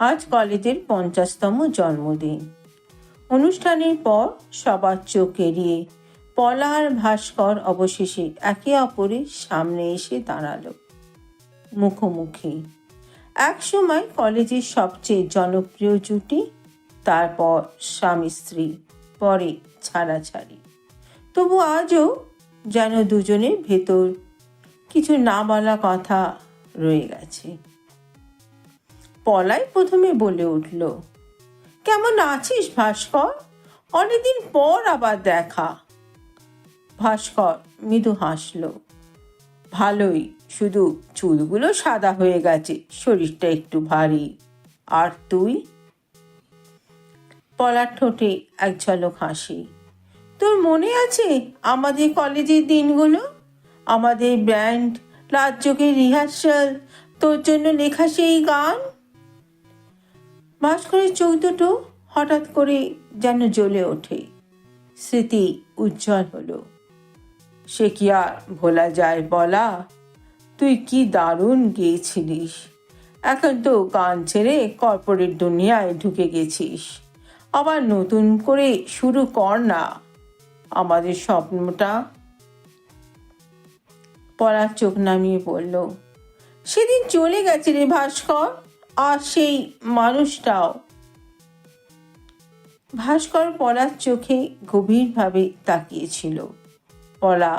আজ কলেজের 50তম জন্মদিন। অনুষ্ঠানের পর সবার চোখ এড়িয়ে পলা আর ভাস্কর অবশেষে একে অপরের সামনে এসে দাঁড়ালো মুখোমুখি। একসময় কলেজের সবচেয়ে জনপ্রিয় জুটি, তারপর স্বামী স্ত্রী, পরে ছাড়াছাড়ি। তবু আজও যেন দুজনের ভেতর কিছু না বলা কথা রয়ে গেছে। পলাই প্রথমে বলে উঠল, কেমন আছিস ভাস্কর? অনেকদিন পর আবার দেখা। ভাস্কর মৃদু হাসল, ভালোই, শুধু চুলগুলো সাদা হয়ে গেছে, শরীরটা একটু ভারী। আর তুই? পলার ঠোঁটে এক ঝলক হাসি। তোর মনে আছে আমাদের কলেজের দিনগুলো? আমাদের ব্যান্ড, রাজযোগের রিহার্সাল, তোর জন্য লেখা সেই গান। ভাস্করের চোখ দুটো হঠাৎ করে যেন জ্বলে ওঠে। স্মৃতি উজ্জ্বল হলো। সে কি আর ভোলা যায় বলা? তুই কি দারুণ গেয়েছিলিস। এখন তো গান ছেড়ে কর্পোরেট দুনিয়ায় ঢুকে গেছিস। আবার নতুন করে শুরু কর না আমাদের স্বপ্নটা। পড়ার চোখ নামিয়ে বলল, সেদিন চলে গেছে রে ভাস্কর, আর সেই মানুষটাও। ভাস্কর পলার চোখে গভীরভাবে তাকিয়েছিল। পলা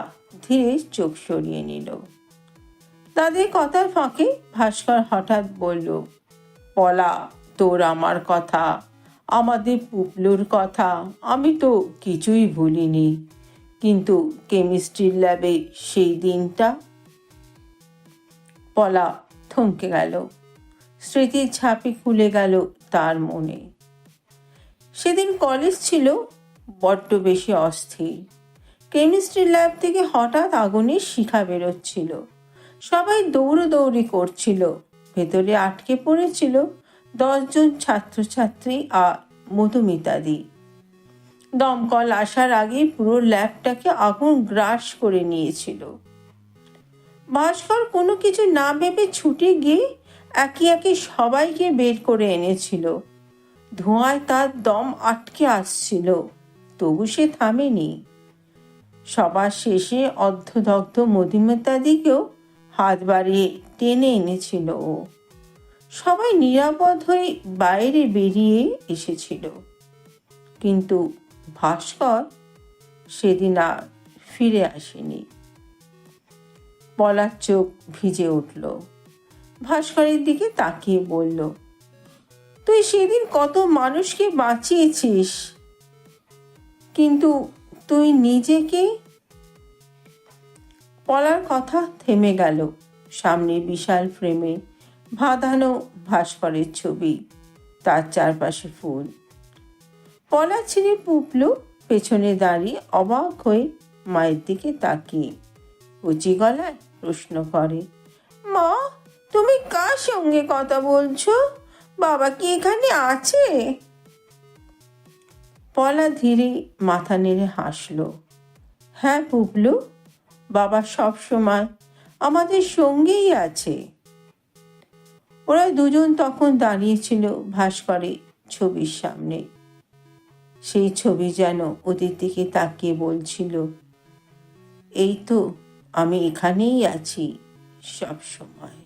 ধীরে চোখ সরিয়ে নিল। তাদের কথার ফাঁকে ভাস্কর হঠাৎ বলল, পলা, তোর আমার কথা, আমাদের পুপলুর কথা আমি তো কিছুই ভুলিনি, কিন্তু কেমিস্ট্রির ল্যাবে সেই দিনটা। পলা থমকে গেল। স্মৃতির ঝাঁপি খুলে গেল তার মনে। সেদিন কলেজ ছিল বড্ড বেশি অস্থির। কেমিস্ট্রি ল্যাব থেকে হঠাৎ আগুনের শিখা বেরোচ্ছিল। সবাই দৌড়দৌড়ি করছিল। ভেতরে আটকে পড়েছিল 10 জন ছাত্রছাত্রী আর মধুমিতাদি। দমকল আসার আগে পুরো ল্যাবটাকে আগুন গ্রাস করে নিয়েছিল। ভাস্কর কোনো কিছু না ভেবে ছুটে গিয়ে একে একে সবাইকে বের করে এনেছিল। ধোঁয়ায় তার দম আটকে আসছিল, তবু সে থামেনি। সবার শেষে অর্ধদগ্ধ মধুমিতাদিকেও হাত বাড়িয়ে টেনে এনেছিল ও। সবাই নিরাপদ হয়ে বাইরে বেরিয়ে এসেছিল, কিন্তু ভাস্কর সেদিন আর ফিরে আসেনি। পলার চোখ ভিজে উঠল। ভাস্করের দিকে তাকিয়ে বলল, তুই সেদিন কত মানুষকে বাঁচিয়েছিস, কিন্তু তুই নিজেকে। পলার কথা থেমে গেল। সামনে বিশাল ফ্রেমে বাঁধানো ভাস্করের ছবি, তার চারপাশে ফুল। পলা ছেড়ে পুপলু পেছনে দাঁড়িয়ে অবাক হয়ে মায়ের দিকে তাকিয়ে উঁচি গলায় প্রশ্ন করে, মা, তুমি কার সঙ্গে কথা বলছো? বাবা কি এখানে আছে? পলা ধীরে মাথা নেড়ে হাসল, হ্যাঁ পুপলু, বাবা সব সময় আমাদের সঙ্গেই আছে। ওরা দুজন তখন দাঁড়িয়েছিল ভাস্করের ছবির সামনে। সেই ছবি যেন ওদের দিকে তাকিয়ে বলছিল, এই তো আমি এখানেই আছি সব সময়।